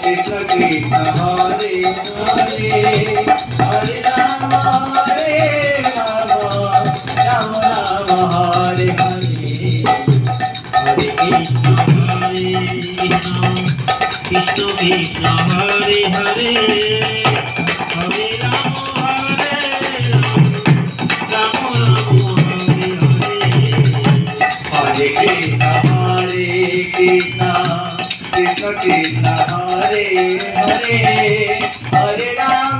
Krishna Krishna Hare Hare Hare Ram Ram Ram Hare Hare Hare Krishna Krishna Krishna Hare Hare Hare Ram Ram Hare Krishna Krishna Krishna Hare Hare Hare Ram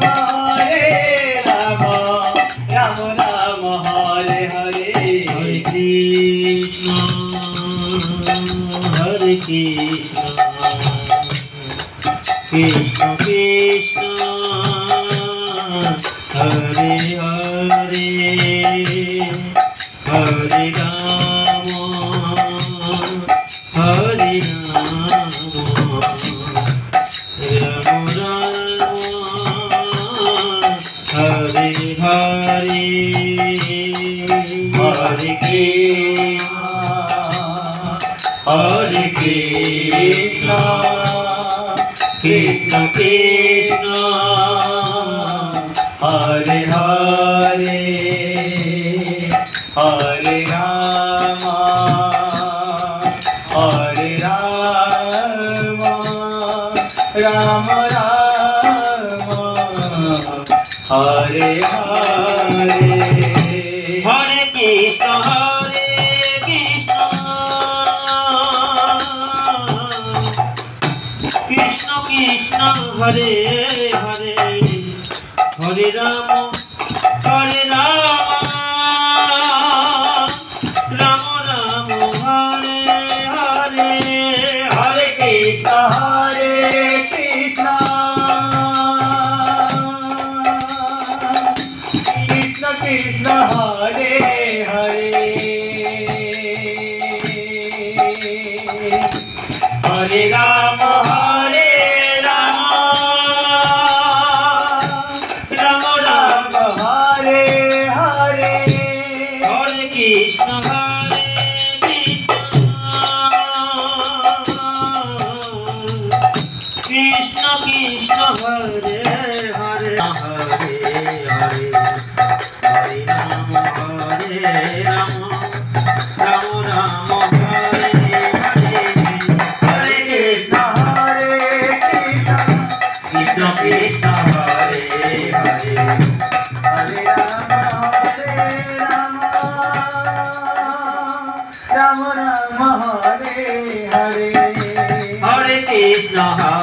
Ram Ram Hare Hare Hare Krishna Krishna Krishna Hare Hare Hare Ram Hare Ram Hare Hare Hare Krishna Krishna Krishna Hare Hare Hare Ram Ram Ram Hare Hare Hare Krishna Krishna Krishna Hare Hare Hare Ram Ram Ram Hare Hare Hare Krishna Krishna Krishna Hare Hare Hare Ram Ram Ram Hare Hare Hare Krishna Krishna Krishna Hare Hare Hare Hare Hare Ram Ram Ram Hare Hare Hare Krishna Krishna Krishna Hare Hare Hare Ram Ram Ram Hare Hare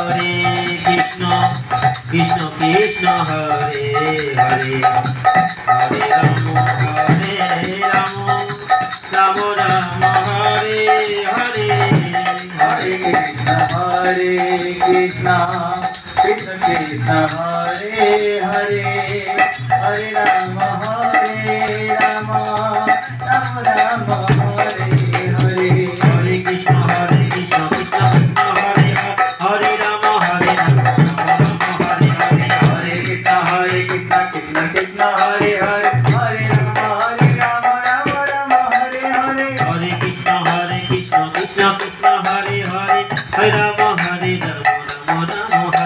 Hare Krishna Krishna Krishna Hare Hare Hare Ram Ram Ram Hare Hare Hare Krishna Krishna Krishna Hare Hare Hare Ram Ram Ram Hare Hare Hare Krishna Krishna Krishna Hare Hare Ram Hare Krishna Krishna Hare Hare Hare Ram Ram Ram Hare Hare Hare Krishna Krishna Krishna Hare Hare Hare Ram Ram Ram Hare